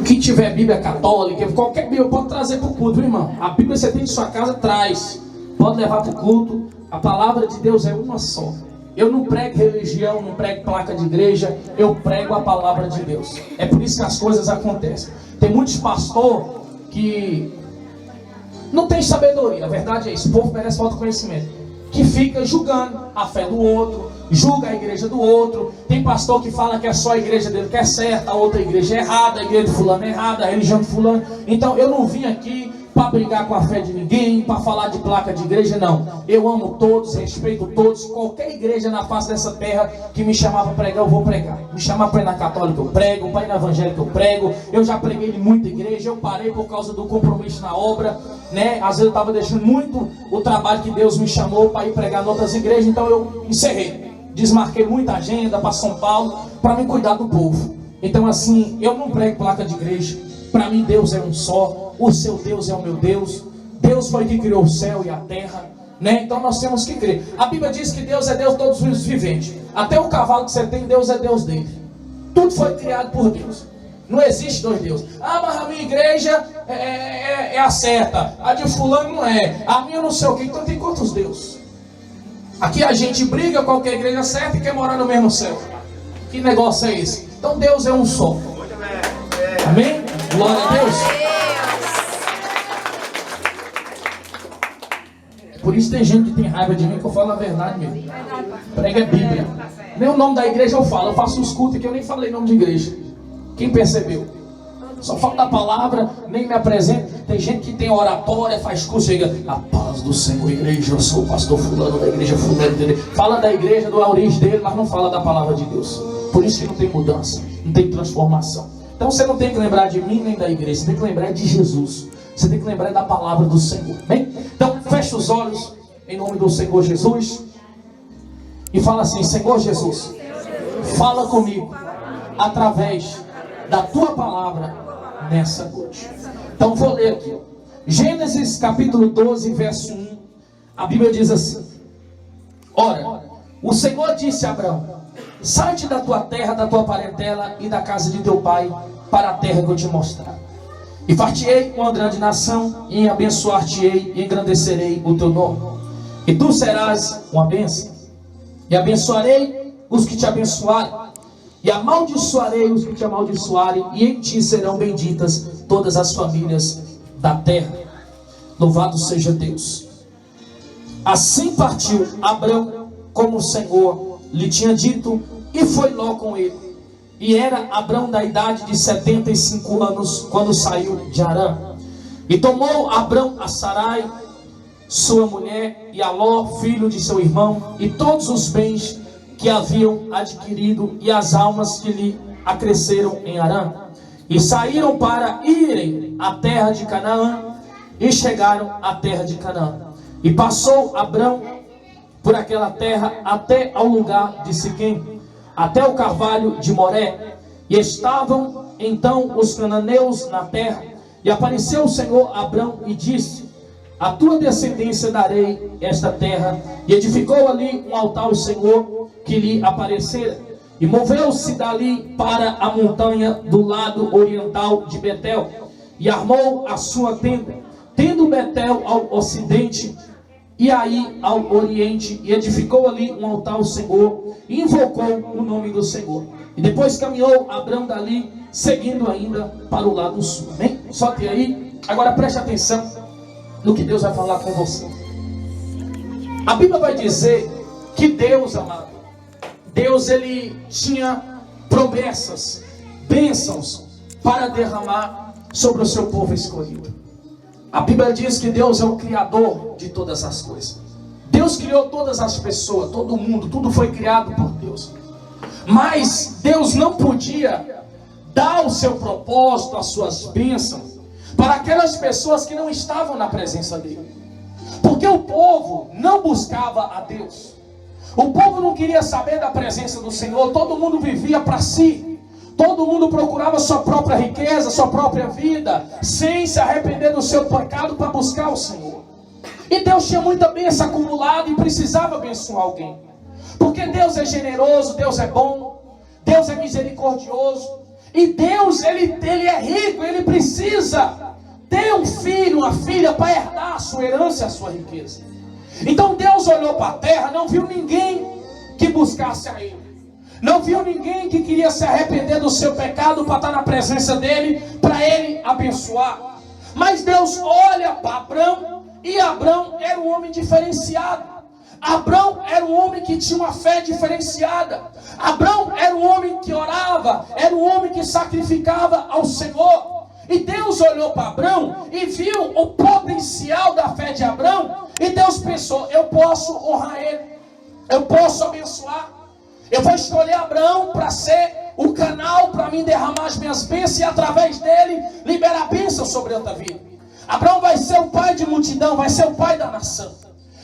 Quem tiver Bíblia católica, qualquer Bíblia pode trazer para o culto, irmão. A Bíblia você tem em sua casa, traz. Pode levar para o culto. A palavra de Deus é uma só. Eu não prego religião, não prego placa de igreja. Eu prego a palavra de Deus. É por isso que as coisas acontecem. Tem muitos pastores que não tem sabedoria. A verdade é isso. O povo merece falta de conhecimento. Que fica julgando a fé do outro, julga a igreja do outro. Tem pastor que fala que é só a igreja dele que é certa, a outra igreja é errada, a igreja de fulano é errada, a religião de fulano. Então eu não vim aqui para brigar com a fé de ninguém, para falar de placa de igreja, não. Eu amo todos, respeito todos. Qualquer igreja na face dessa terra que me chamar para pregar, eu vou pregar. Me chamar para ir na católica, eu prego. Para ir na evangélica, eu prego. Eu já preguei em muita igreja, eu parei por causa do compromisso na obra, né? Às vezes eu estava deixando muito o trabalho que Deus me chamou para ir pregar em outras igrejas, então eu encerrei. Desmarquei muita agenda para São Paulo, para me cuidar do povo. Então assim, eu não prego placa de igreja. Para mim Deus é um só, o seu Deus é o meu Deus. Deus foi que criou o céu e a terra, né? Então nós temos que crer. A Bíblia diz que Deus é Deus de todos os viventes. Até o cavalo que você tem, Deus é Deus dele. Tudo foi criado por Deus. Não existe dois deuses. Ah, mas a minha igreja é a certa, a de fulano não é, a minha não sei o que. Então tem quantos deuses? Aqui a gente briga com qualquer igreja certa e quer morar no mesmo céu. Que negócio é esse? Então Deus é um só. Amém? Glória a Deus. Por isso tem gente que tem raiva de mim, que eu falo a verdade mesmo. Prega a Bíblia. Nem o nome da igreja eu falo. Eu faço os cultos que eu nem falei nome de igreja. Quem percebeu? Só falo da palavra, nem me apresento. Tem gente que tem oratória, faz curso, chega, a paz do Senhor, igreja, eu sou o pastor fulano da igreja fulano dele. Fala da igreja, da origem dele, mas não fala da palavra de Deus. Por isso que não tem mudança, não tem transformação. Então você não tem que lembrar de mim nem da igreja, você tem que lembrar de Jesus. Você tem que lembrar da palavra do Senhor. Bem? Então fecha os olhos em nome do Senhor Jesus e fala assim: Senhor Jesus, fala comigo através da tua palavra nessa noite. Então vou ler aqui, Gênesis capítulo 12, verso 1. A Bíblia diz assim: Ora, o Senhor disse a Abraão: sai-te da tua terra, da tua parentela e da casa de teu pai, para a terra que eu te mostrar. E far-te-ei uma grande nação, e abençoar-te-ei, e engrandecerei o teu nome. E tu serás uma bênção. E abençoarei os que te abençoarem, e amaldiçoarei os que te amaldiçoarem, e em ti serão benditas todas as famílias da terra. Louvado seja Deus. Assim partiu Abrão, como o Senhor lhe tinha dito, e foi Ló com ele. E era Abrão da idade de 75 anos, quando saiu de Harã. E tomou Abrão a Sarai, sua mulher, e a Ló, filho de seu irmão, e todos os bens que haviam adquirido, e as almas que lhe acresceram em Harã. E saíram para irem à terra de Canaã, e chegaram à terra de Canaã. E passou Abrão por aquela terra até ao lugar de Siquém, até o carvalho de Moré. E estavam então os cananeus na terra. E apareceu o Senhor a Abrão e disse: a tua descendência darei esta terra. E edificou ali um altar ao Senhor que lhe aparecera. E moveu-se dali para a montanha do lado oriental de Betel, e armou a sua tenda, tendo Betel ao ocidente e aí ao oriente, e edificou ali um altar ao Senhor, e invocou o nome do Senhor. E depois caminhou Abrão dali, seguindo ainda para o lado sul. Amém? Solte aí. Agora preste atenção no que Deus vai falar com você. A Bíblia vai dizer que Deus, amado, Deus, ele tinha promessas, bênçãos para derramar sobre o seu povo escolhido. A Bíblia diz que Deus é o Criador de todas as coisas. Deus criou todas as pessoas, todo mundo, tudo foi criado por Deus. Mas Deus não podia dar o seu propósito, as suas bênçãos, para aquelas pessoas que não estavam na presença dele. Porque o povo não buscava a Deus. O povo não queria saber da presença do Senhor. Todo mundo vivia para si. Todo mundo procurava sua própria riqueza, sua própria vida, sem se arrepender do seu pecado para buscar o Senhor. E Deus tinha muita bênção acumulada e precisava abençoar alguém. Porque Deus é generoso, Deus é bom. Deus é misericordioso. E Deus, ele é rico, ele precisa ter um filho, uma filha para herdar a sua herança, a sua riqueza. Então Deus olhou para a terra, não viu ninguém que buscasse a Ele. Não viu ninguém que queria se arrepender do seu pecado para estar na presença dEle, para Ele abençoar. Mas Deus olha para Abrão, e Abrão era um homem diferenciado. Abrão era um homem que tinha uma fé diferenciada. Abrão era um homem que orava, era um homem que sacrificava ao Senhor. E Deus olhou para Abrão e viu o potencial da fé de Abrão. E Deus pensou: eu posso honrar ele, eu posso abençoar. Eu vou escolher Abrão para ser o canal para mim derramar as minhas bênçãos e através dele liberar bênção sobre a tua vida. Abrão vai ser o pai de multidão, vai ser o pai da nação.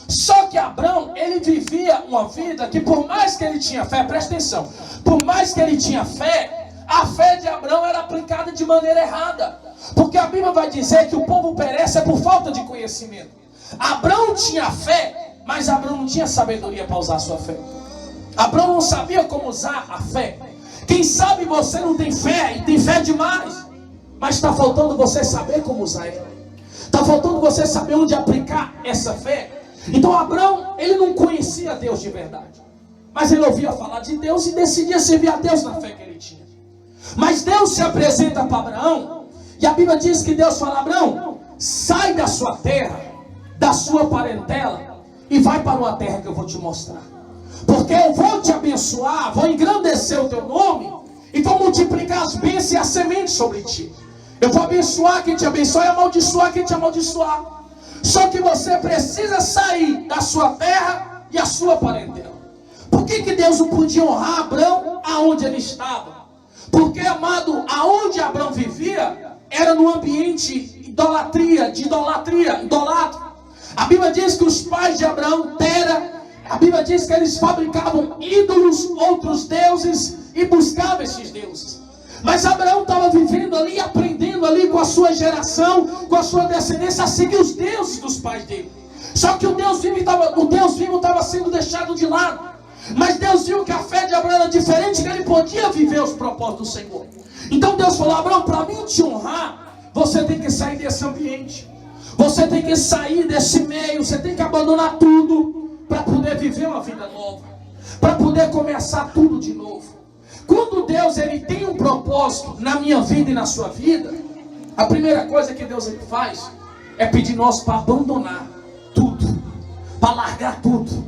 Só que Abrão, ele vivia uma vida que, por mais que ele tinha fé, presta atenção, por mais que ele tinha fé, a fé de Abrão era aplicada de maneira errada. Porque a Bíblia vai dizer que o povo perece por falta de conhecimento. Abrão tinha fé, mas Abrão não tinha sabedoria para usar a sua fé. Abrão não sabia como usar a fé. Quem sabe você não tem fé e tem fé demais, mas está faltando você saber como usar ela. Está faltando você saber onde aplicar essa fé. Então Abrão, ele não conhecia Deus de verdade, mas ele ouvia falar de Deus e decidia servir a Deus na fé que ele tinha. Mas Deus se apresenta para Abraão, e a Bíblia diz que Deus fala: Abraão, sai da sua terra, da sua parentela, e vai para uma terra que eu vou te mostrar. Porque eu vou te abençoar, vou engrandecer o teu nome, e vou multiplicar as bênçãos e a semente sobre ti. Eu vou abençoar quem te abençoar e amaldiçoar quem te amaldiçoar. Só que você precisa sair da sua terra e a sua parentela. Por que Deus não podia honrar Abrão aonde ele estava? Porque, amado, aonde Abrão vivia era no ambiente de idolatria, idólatra. A Bíblia diz que os pais de Abrão, Tera, a Bíblia diz que eles fabricavam ídolos, outros deuses, e buscavam esses deuses. Mas Abraão estava vivendo ali, aprendendo ali com a sua geração, com a sua descendência, a seguir os deuses dos pais dele. Só que o Deus vivo estava sendo deixado de lado. Mas Deus viu que a fé de Abraão era diferente, que ele podia viver os propósitos do Senhor. Então Deus falou: Abraão, para mim te honrar, você tem que sair desse ambiente. Você tem que sair desse meio, você tem que abandonar tudo para poder viver uma vida nova, para poder começar tudo de novo. Quando Deus ele tem um propósito na minha vida e na sua vida, a primeira coisa que Deus ele faz é pedir nós para abandonar tudo, para largar tudo.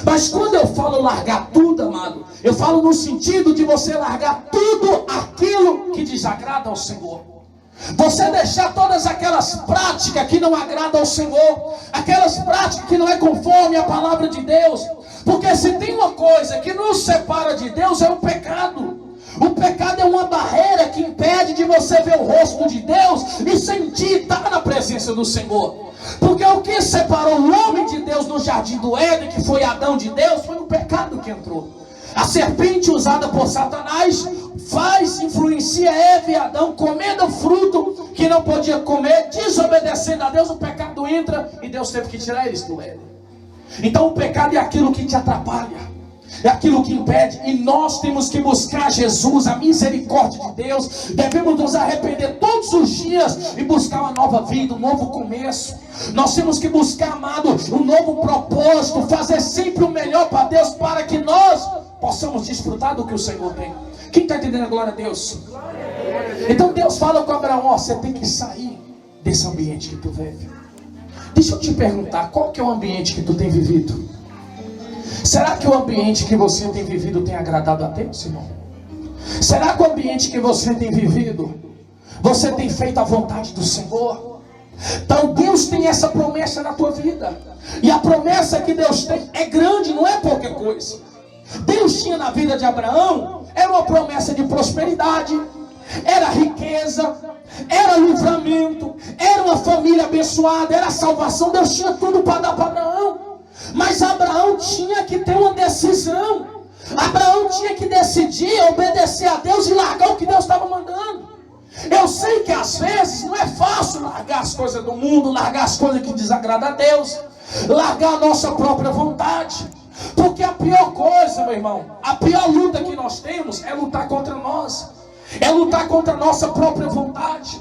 Mas quando eu falo largar tudo, amado, eu falo no sentido de você largar tudo aquilo que desagrada ao Senhor. Você deixar todas aquelas práticas que não agradam ao Senhor, aquelas práticas que não é conforme a palavra de Deus. Porque se tem uma coisa que nos separa de Deus, é o pecado. O pecado é uma barreira que impede de você ver o rosto de Deus e sentir estar na presença do Senhor. Porque o que separou o homem de Deus no jardim do Éden, que foi Adão de Deus, foi o pecado que entrou. A serpente usada por Satanás influencia Eva e Adão comendo fruto que não podia comer, desobedecendo a Deus. O pecado entra e Deus teve que tirar eles do Éden. Então o pecado é aquilo que te atrapalha, é aquilo que impede. E nós temos que buscar Jesus, a misericórdia de Deus. Devemos nos arrepender todos os dias e buscar uma nova vida, um novo começo. Nós temos que buscar, amado, um novo propósito, fazer sempre o melhor para Deus, para que nós possamos desfrutar do que o Senhor tem. Quem está entendendo? Glória a Deus. Então Deus fala com Abraão: ó, você tem que sair desse ambiente que tu vive. Deixa eu te perguntar, qual que é o ambiente que tu tem vivido? Será que o ambiente que você tem vivido tem agradado a Deus, irmão? Será que o ambiente que você tem vivido, você tem feito a vontade do Senhor? Então Deus tem essa promessa na tua vida. E a promessa que Deus tem é grande, não é qualquer coisa. Deus tinha na vida de Abraão, era uma promessa de prosperidade, era riqueza, era livramento, era uma família abençoada, era salvação. Deus tinha tudo para dar para Abraão. Mas Abraão tinha que ter uma decisão. Abraão tinha que decidir obedecer a Deus e largar o que Deus estava mandando. Eu sei que às vezes não é fácil largar as coisas do mundo, largar as coisas que desagradam a Deus, largar a nossa própria vontade. Porque a pior coisa, meu irmão, a pior luta que nós temos é lutar contra nós. É lutar contra a nossa própria vontade.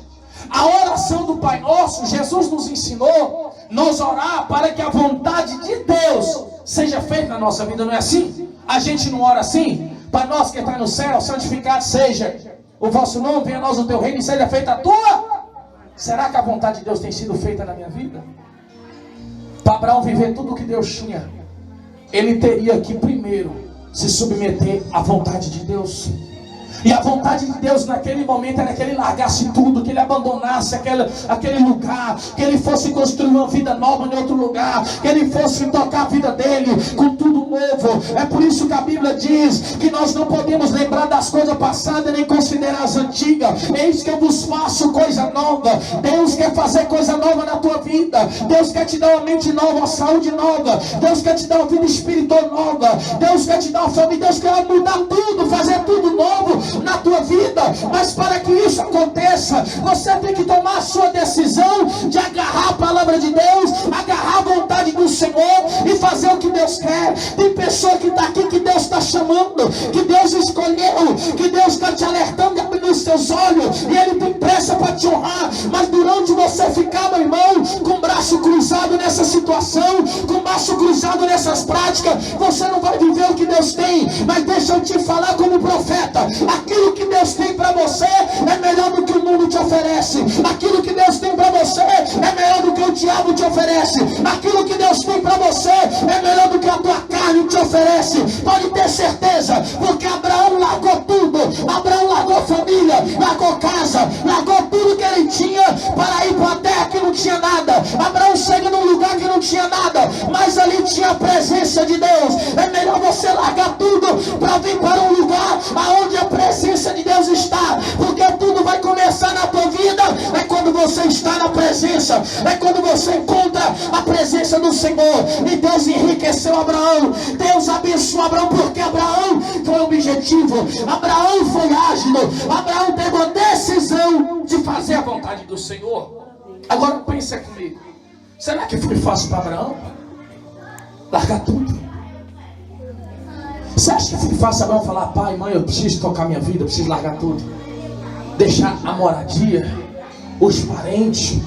A oração do Pai Nosso, Jesus nos ensinou nos orar para que a vontade de Deus seja feita na nossa vida, não é assim? A gente não ora assim? Pai nosso que está no céu, santificado seja o vosso nome, venha a nós o teu reino e seja feita a tua. Será que a vontade de Deus tem sido feita na minha vida? Para Abraão viver tudo o que Deus tinha, ele teria que primeiro se submeter à vontade de Deus. E a vontade de Deus naquele momento era que ele largasse tudo, que ele abandonasse aquele lugar, que ele fosse construir uma vida nova em outro lugar, que ele fosse tocar a vida dele com tudo novo. É por isso que a Bíblia diz que nós não podemos lembrar das coisas passadas nem considerar as antigas. Eis que eu vos faço coisa nova. Deus quer fazer coisa nova na tua vida. Deus quer te dar uma mente nova, uma saúde nova. Deus quer te dar uma vida espiritual nova. Deus quer te dar uma família. Deus quer mudar tudo, fazer tudo novo na tua vida. Mas para que isso aconteça, você tem que tomar a sua decisão de agarrar a palavra de Deus, agarrar a vontade do Senhor e fazer o que Deus quer. Tem pessoa que está aqui, que Deus está chamando, que Deus escolheu, que Deus está te alertando e abrindo os seus olhos, e Ele tem pressa para te honrar. Mas durante você ficar, meu irmão, com o braço cruzado nessa situação, com o braço cruzado nessas práticas, você não vai viver o que Deus tem. Mas deixa eu te falar como profeta, aquilo que Deus tem para você é melhor do que o mundo te oferece. Aquilo que Deus tem para você é melhor do que o diabo te oferece. Aquilo que Deus tem para você é melhor do que a tua carne te oferece. Pode ter certeza, porque Abraão largou tudo. Abraão largou família, largou casa, largou tudo que ele tinha para ir para uma terra que não tinha nada. Abraão chega num lugar que não tinha nada, mas ali tinha a presença de Deus. É melhor você largar tudo para vir para um lugar aonde a presença de Deus está, porque tudo vai começar na tua vida é quando você está na presença, é quando você encontra a presença do Senhor. E Deus enriqueceu Abraão, Deus abençoou Abraão, porque Abraão foi objetivo, Abraão foi ágil, Abraão teve a decisão de fazer a vontade do Senhor. Agora pensa comigo, será que foi fácil para Abraão largar tudo? Você acha que foi fácil Abraão falar: pai, mãe, eu preciso tocar minha vida, eu preciso largar tudo, deixar a moradia, os parentes,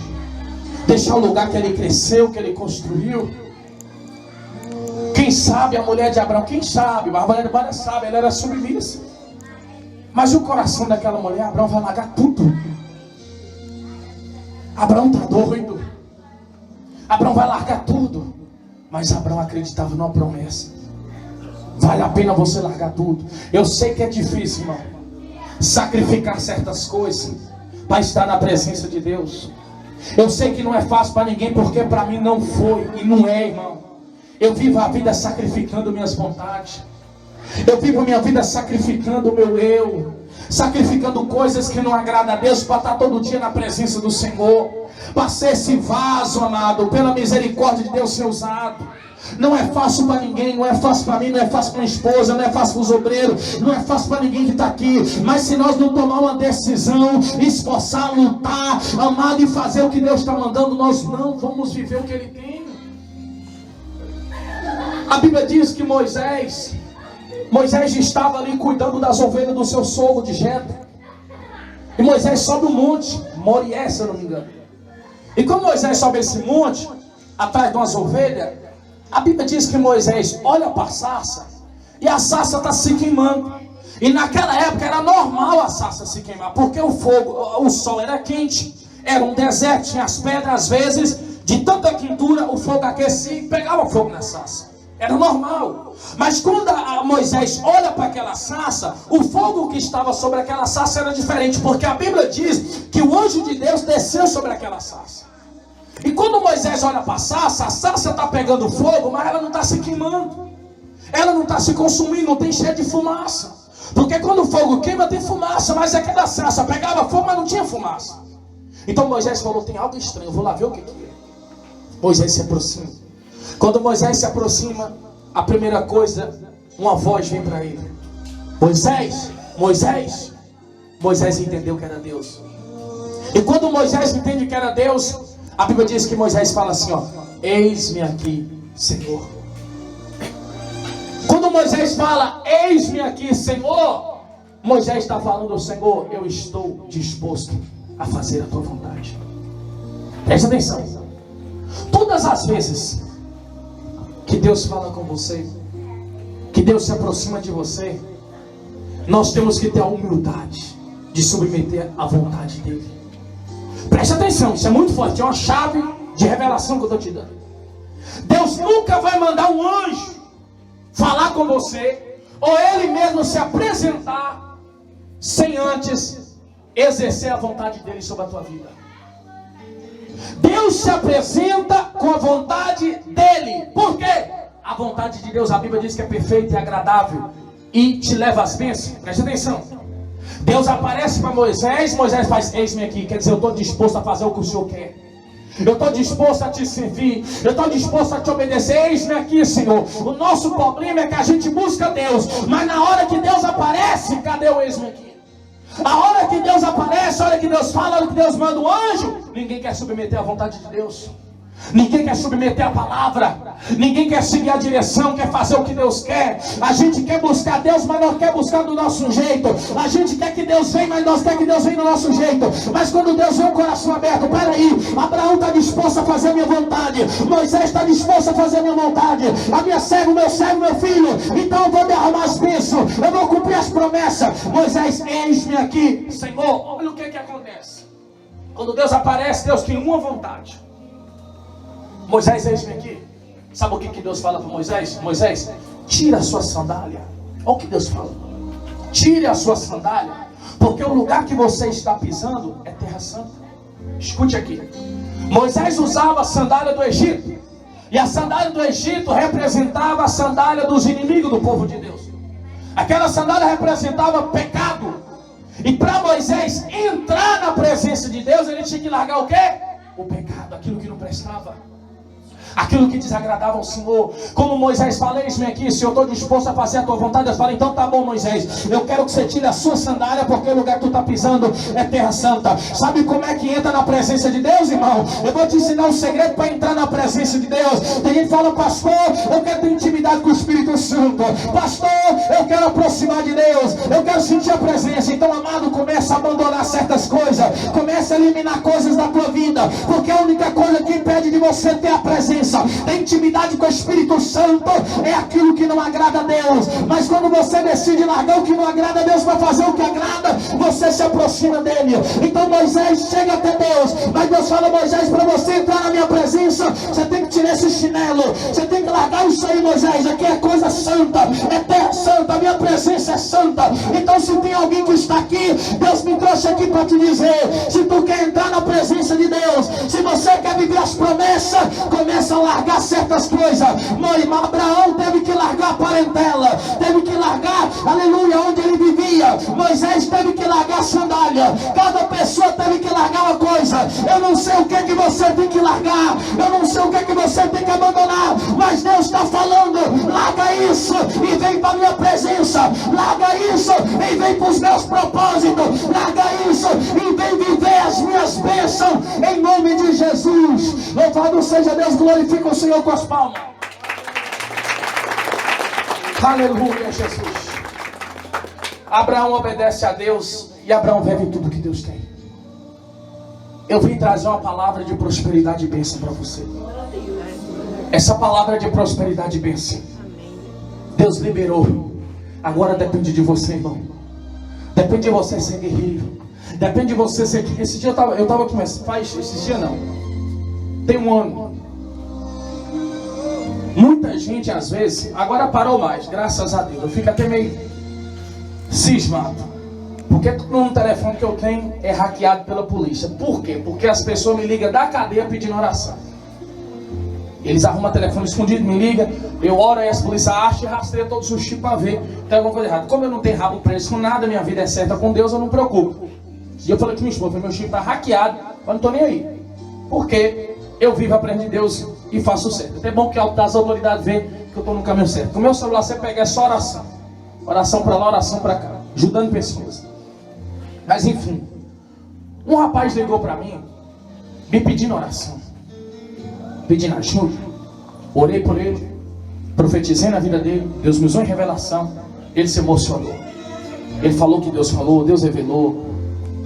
deixar o lugar que ele cresceu, que ele construiu? Quem sabe a mulher de Abraão, quem sabe, a mulher de Abraão sabe, ela era submissa, mas o coração daquela mulher, Abraão vai largar tudo. Abraão está doido, Abraão vai largar tudo, mas Abraão acreditava numa promessa. Vale a pena você largar tudo. Eu sei que é difícil, irmão, sacrificar certas coisas para estar na presença de Deus. Eu sei que não é fácil para ninguém, porque para mim não foi e não é, irmão. Eu vivo a vida sacrificando minhas vontades. Eu vivo a minha vida sacrificando o meu eu, sacrificando coisas que não agradam a Deus para estar todo dia na presença do Senhor, para ser esse vaso, amado, pela misericórdia de Deus ser usado. Não é fácil para ninguém, não é fácil para mim, não é fácil para minha esposa, não é fácil para os obreiros, não é fácil para ninguém que está aqui. Mas se nós não tomar uma decisão, esforçar, lutar, amado, e fazer o que Deus está mandando, nós não vamos viver o que Ele tem. A Bíblia diz que Moisés estava ali cuidando das ovelhas do seu sogro de Jetro. E Moisés sobe o monte, Morié, se eu não me engano. E quando Moisés sobe esse monte, atrás de umas ovelhas, a Bíblia diz que Moisés olha para a sarça, e a sarça está se queimando. E naquela época era normal a sarça se queimar, porque o sol era quente, era um deserto, tinha as pedras, às vezes, de tanta quentura, o fogo aquecia e pegava fogo na sarça. Era normal. Mas quando Moisés olha para aquela sarça, o fogo que estava sobre aquela sarça era diferente, porque a Bíblia diz que o anjo de Deus desceu sobre aquela sarça. E quando Moisés olha para a sarça está pegando fogo, mas ela não está se queimando, ela não está se consumindo, não tem cheiro de fumaça. Porque quando o fogo queima tem fumaça, mas aquela sarça pegava fogo, mas não tinha fumaça. Então Moisés falou: tem algo estranho, eu vou lá ver o que é. Moisés se aproxima. Quando Moisés se aproxima, a primeira coisa, uma voz vem para ele: Moisés, Moisés. Moisés entendeu que era Deus. E quando Moisés entende que era Deus, a Bíblia diz que Moisés fala assim: ó, eis-me aqui, Senhor. Moisés fala, eis-me aqui, Senhor, Moisés está falando, Senhor, eu estou disposto a fazer a tua vontade. Presta atenção. Todas as vezes que Deus fala com você, que Deus se aproxima de você, nós temos que ter a humildade de submeter à vontade dele. Presta atenção, isso é muito forte, é uma chave de revelação que eu estou te dando. Deus nunca vai mandar um anjo falar com você, ou ele mesmo se apresentar, sem antes exercer a vontade dele sobre a tua vida. Deus se apresenta com a vontade dele. Por quê? A vontade de Deus, a Bíblia diz que é perfeita e agradável e te leva às bênçãos. Preste atenção. Deus aparece para Moisés, Moisés faz, eis-me aqui, quer dizer, eu estou disposto a fazer o que o Senhor quer. Eu estou disposto a te servir, eu estou disposto a te obedecer, eis-me aqui, Senhor. O nosso problema é que a gente busca Deus, mas na hora que Deus aparece, cadê o eis-me aqui? A hora que Deus aparece, a hora que Deus fala, a hora que Deus manda um anjo, ninguém quer submeter à vontade de Deus. Ninguém quer submeter a palavra, ninguém quer seguir a direção, quer fazer o que Deus quer. A gente quer buscar Deus, mas não quer buscar do nosso jeito. A gente quer que Deus venha, mas nós quer que Deus venha do nosso jeito. Mas quando Deus vê o coração aberto, peraí, Abraão está disposto a fazer a minha vontade, Moisés está disposto a fazer a minha vontade, a minha serva, meu servo, meu filho, então eu vou derramar as bênçãos, eu vou cumprir as promessas. Moisés, eis-me aqui, Senhor. Olha o que acontece. Quando Deus aparece, Deus tem uma vontade. Moisés, eis-me aqui. Sabe o que Deus fala para Moisés? Moisés, tira a sua sandália. Olha o que Deus fala. Tire a sua sandália, porque o lugar que você está pisando é terra santa. Escute aqui. Moisés usava a sandália do Egito, e a sandália do Egito representava a sandália dos inimigos do povo de Deus. Aquela sandália representava pecado. E para Moisés entrar na presença de Deus, ele tinha que largar o quê? O pecado, aquilo que não prestava, aquilo que desagradava ao Senhor. Como Moisés fala, eis-me aqui, se eu estou disposto a fazer a tua vontade, eu falo, então tá bom, Moisés, eu quero que você tire a sua sandália, porque o lugar que tu está pisando é terra santa. Sabe como é que entra na presença de Deus, irmão? Eu vou te ensinar um segredo para entrar na presença de Deus. Tem gente que fala, pastor, eu quero ter intimidade com o Espírito Santo, pastor, eu quero aproximar de Deus, eu quero sentir a presença. Então, amado, começa a abandonar certas coisas, começa a eliminar coisas da tua vida, porque a única coisa que impede de você ter a presença, ter intimidade com o Espírito Santo, é aquilo que não agrada a Deus. Mas quando você decide largar o que não agrada a Deus para fazer o que agrada, você se aproxima dele. Então Moisés chega até Deus, mas Deus fala, Moisés, para você entrar na minha presença, você tem que tirar esse chinelo, você tem que largar isso aí, Moisés. Aqui é coisa santa, é terra santa, a minha presença é santa. Então se tem alguém que está aqui, Deus me trouxe aqui para te dizer, se tu quer entrar na presença de Deus, se você quer viver as promessas, começa a largar certas coisas. Abraão teve que largar a parentela, teve que largar, aleluia, onde ele vivia. Moisés teve que largar a sandália. Cada pessoa teve que largar uma coisa. Eu não sei o que você tem que largar, eu não sei o que você tem que abandonar, mas Deus está falando, larga isso e vem para a minha presença, larga isso e vem para os meus propósitos, larga isso e vem viver as minhas bênçãos, em nome de Jesus. Louvado seja Deus, glorifica o Senhor com as palmas. Aleluia, Jesus. Abraão obedece a Deus e Abraão vive tudo que Deus tem. Eu vim trazer uma palavra de prosperidade e bênção para você. Essa palavra de prosperidade e bênção, Deus liberou. Agora depende de você, irmão. Depende de você ser guerreiro. Depende de você ser... Esse dia eu estava começando, faz esse dia não, tem um ano. Muita gente às vezes, agora parou mais, graças a Deus. Eu fico até meio cismado, porque no telefone que eu tenho é hackeado pela polícia. Por quê? Porque as pessoas me ligam da cadeia pedindo oração. Eles arrumam telefone escondido, me ligam, eu oro e as polícias acham e rastreiam todos os tipos para ver tem alguma coisa errada. Como eu não tenho rabo preso com nada, minha vida é certa com Deus, eu não me preocupo. E eu falei com minha esposa, meu chip está hackeado, mas não estou nem aí, porque eu vivo, aprendo de Deus e faço o certo. É bom que as autoridades vejam que eu estou no caminho certo. O meu celular, você pega, é só oração. Oração para lá, oração para cá, ajudando pessoas. Mas enfim, um rapaz ligou para mim, me pedindo oração, pedindo ajuda. Orei por ele, Profetizei na vida dele, Deus me usou em revelação. Ele se emocionou. Ele falou que Deus falou, Deus revelou.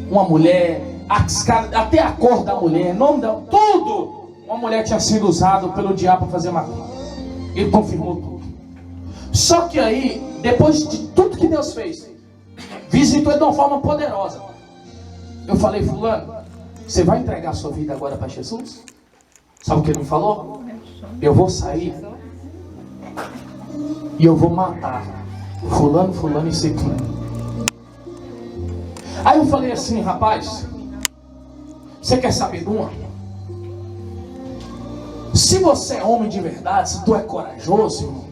Uma mulher, até a cor da mulher, nome dela, tudo. Uma mulher tinha sido usada pelo diabo para fazer macumba. Ele confirmou tudo. Só que aí, depois de tudo que Deus fez, visitou ele de uma forma poderosa. Eu falei, fulano, você vai entregar a sua vida agora para Jesus? Sabe o que ele me falou? Eu vou sair e eu vou matar fulano, fulano e ciclano. Aí eu falei assim, rapaz, você quer saber de uma? Se você é homem de verdade, se tu é corajoso, irmão,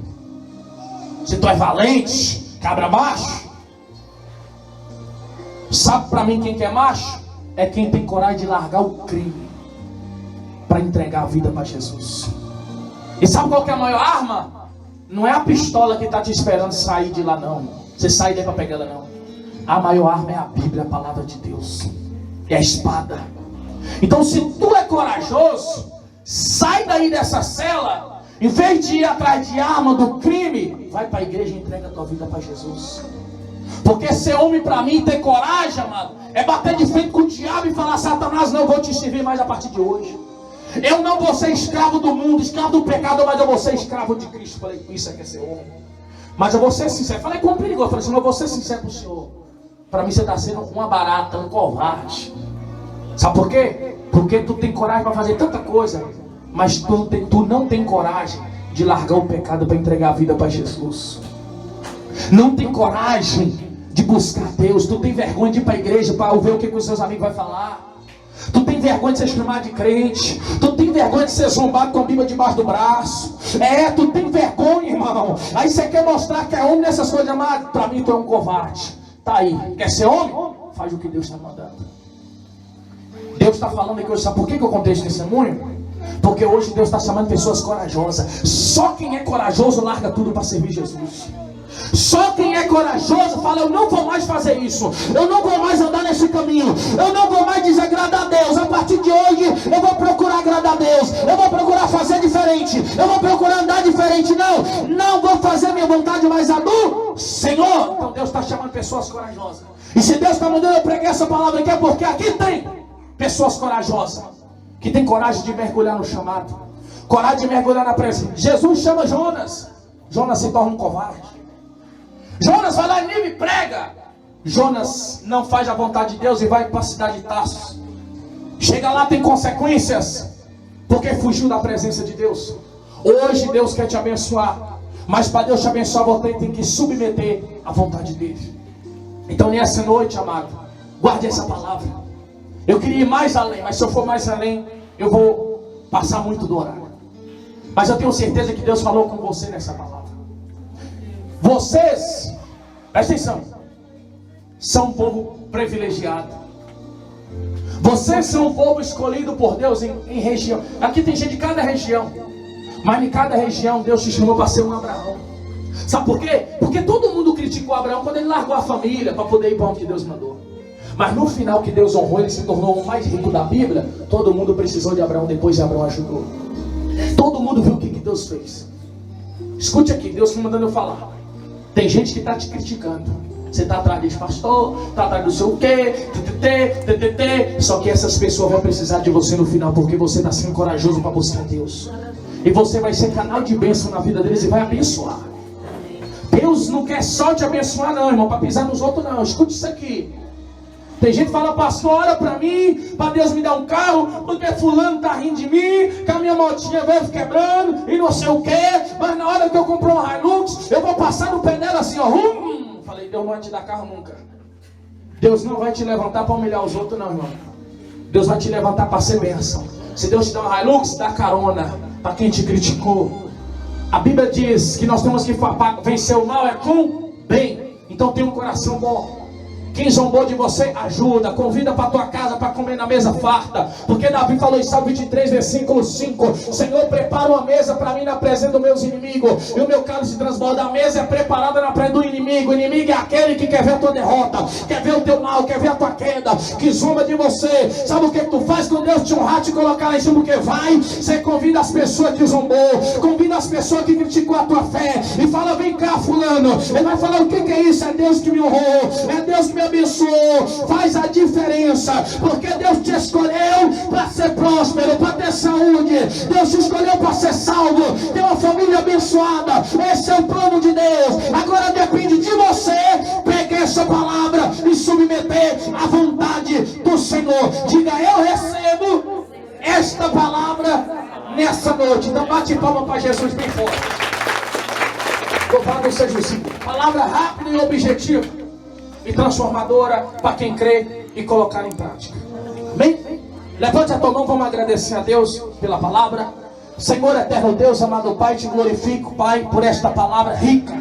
se tu é valente, cabra macho, sabe pra mim quem que é macho? É quem tem coragem de largar o crime para entregar a vida para Jesus. E sabe qual que é a maior arma? Não é a pistola que está te esperando sair de lá não. Você sai daí para pegar ela não. A maior arma é a Bíblia, a palavra de Deus. É a espada. Então se tu é corajoso, sai daí dessa cela. Em vez de ir atrás de arma do crime, vai para a igreja e entrega a tua vida para Jesus. Porque ser homem para mim, ter coragem, amado, é bater de frente com o diabo e falar, Satanás, não vou te servir mais a partir de hoje. Eu não vou ser escravo do mundo, escravo do pecado, mas eu vou ser escravo de Cristo. Falei, isso é que é ser homem. Mas eu vou ser sincero. Falei, como perigoso. Falei assim, mas eu vou ser sincero com o senhor. Para mim você está sendo uma barata, um covarde. Sabe por quê? Porque tu tem coragem para fazer tanta coisa, mas tu não tem coragem de largar o pecado para entregar a vida para Jesus. Não tem coragem de buscar Deus. Tu tem vergonha de ir para a igreja para ouvir o que os seus amigos vão falar. Tu tem vergonha de ser chamado de crente. Tu tem vergonha de ser zombado com a Bíblia debaixo do braço. Tu tem vergonha, irmão. Aí você quer mostrar que é homem nessas coisas, amado. Para mim tu é um covarde. Tá aí, quer ser homem? Faz o que Deus está mandando. Deus está falando aqui hoje. Sabe por que eu contei esse testemunho? Porque hoje Deus está chamando pessoas corajosas. Só quem é corajoso larga tudo para servir Jesus. Só quem é corajoso fala, eu não vou mais fazer isso, eu não vou mais andar nesse caminho, eu não vou mais desagradar a Deus. A partir de hoje eu vou procurar agradar a Deus, eu vou procurar fazer diferente, eu vou procurar andar diferente. Não vou fazer minha vontade, mas a do Senhor. Então Deus está chamando pessoas corajosas. E se Deus está mandando eu pregar essa palavra aqui, é porque aqui tem pessoas corajosas, que tem coragem de mergulhar no chamado, coragem de mergulhar na presença. Jesus chama Jonas, Jonas se torna um covarde. Jonas vai lá em Nínive e prega. Jonas não faz a vontade de Deus e vai para a cidade de Tarso. Chega lá, tem consequências, porque fugiu da presença de Deus. Hoje Deus quer te abençoar, mas para Deus te abençoar você tem que submeter à vontade dele. Então nessa noite, amado, guarde essa palavra. Eu queria ir mais além, mas se eu for mais além, eu vou passar muito do horário. Mas eu tenho certeza que Deus falou com você nessa palavra. Vocês, presta atenção, são um povo privilegiado. Vocês são um povo escolhido por Deus em região. Aqui tem gente de cada região, mas em cada região Deus te chamou para ser um Abraão. Sabe por quê? Porque todo mundo criticou Abraão quando ele largou a família para poder ir para onde Deus mandou. Mas no final que Deus honrou, ele se tornou o mais rico da Bíblia. Todo mundo precisou de Abraão, depois de Abraão ajudou. Todo mundo viu o que Deus fez. Escute aqui, Deus está mandando eu falar. Tem gente que está te criticando. Você está atrás desse pastor, está atrás do seu quê, só que essas pessoas vão precisar de você no final, porque você está sendo corajoso para buscar Deus. E você vai ser canal de bênção na vida deles e vai abençoar. Deus não quer só te abençoar não, irmão, para pisar nos outros não. Escute isso aqui. Tem gente que fala, pastor, ora para mim, para Deus me dar um carro, porque fulano está rindo de mim, que a minha motinha veio quebrando e não sei o que, mas na hora que eu comprar um Hilux, eu vou passar no pé dela assim, ó. Falei, Deus não vai te dar carro nunca. Deus não vai te levantar para humilhar os outros não, irmão. Deus vai te levantar para ser bênção. Se Deus te dá um Hilux, dá carona para quem te criticou. A Bíblia diz que nós temos que vencer o mal é com bem. Então tenha um coração bom. Quem zombou de você, ajuda, convida para tua casa para comer na mesa farta, porque Davi falou em Salmo 23, versículo 5: Senhor, prepara uma mesa para mim na presença dos meus inimigos, e o meu cálice transborda. A mesa é preparada na presença do inimigo. O inimigo é aquele que quer ver a tua derrota, quer ver o teu mal, quer ver a tua queda, que zomba de você. Sabe o que tu faz quando Deus te honrar, te colocar lá em cima? O que vai? Você convida as pessoas que zombou, convida as pessoas que criticou a tua fé, e fala: vem cá, fulano. Ele vai falar: o que é isso? É Deus que me honrou, é Deus que me abençoou. Faz a diferença, porque Deus te escolheu para ser próspero, para ter saúde. Deus te escolheu para ser salvo, ter uma família abençoada. Esse é o plano de Deus. Agora depende de você pegar essa palavra e submeter à vontade do Senhor. Diga: eu recebo esta palavra nessa noite. Então bate palma para Jesus bem forte. Louvado seja o Senhor. Palavra rápida e objetiva e transformadora para quem crê e colocar em prática. Amém? Levante a tua mão, vamos agradecer a Deus pela palavra. Senhor eterno Deus, amado Pai, te glorifico, Pai, por esta palavra rica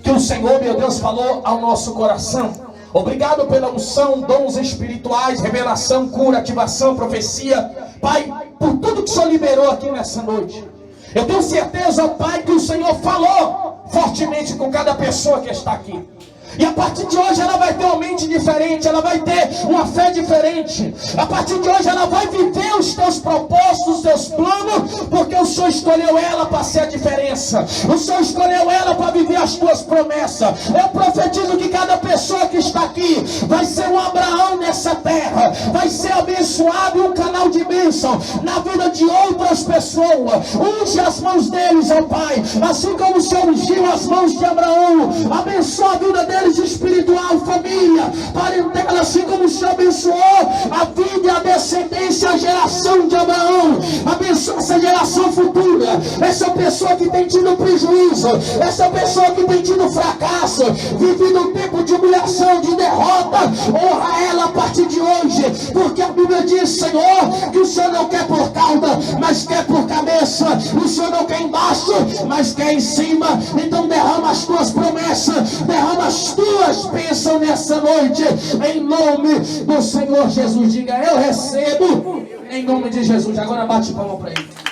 que o Senhor, meu Deus, falou ao nosso coração. Obrigado pela unção, dons espirituais, revelação, cura, ativação, profecia, Pai, por tudo que o Senhor liberou aqui nessa noite. Eu tenho certeza, Pai, que o Senhor falou fortemente com cada pessoa que está aqui. E a partir de hoje ela vai ter uma mente diferente, ela vai ter uma fé diferente. A partir de hoje ela vai viver os teus propósitos, os teus planos, porque o Senhor escolheu ela para ser a diferença. O Senhor escolheu ela para viver as tuas promessas. Eu profetizo que cada pessoa que está aqui vai ser um Abraão nessa terra, vai ser abençoado e um canal de bênção na vida de outras pessoas. Unge as mãos deles, ó Pai, assim como o Senhor ungiu as mãos de Abraão. Abençoa a vida deles, espiritual, família, parentela, assim como o Senhor abençoou a vida e a descendência, a geração de Abraão. Abençoa essa geração futura, essa pessoa que tem tido prejuízo, essa pessoa que tem tido fracasso, vivido um tempo de humilhação, de derrota. Honra ela a partir de hoje, porque a Bíblia diz, Senhor, que o Senhor não quer por cauda, mas quer por cabeça. O Senhor não quer embaixo, mas quer em cima. Então derrama as tuas promessas, derrama as tuas bênçãos nessa noite, em nome do Senhor Jesus. Diga: eu recebo, em nome de Jesus. Agora bate palma para ele.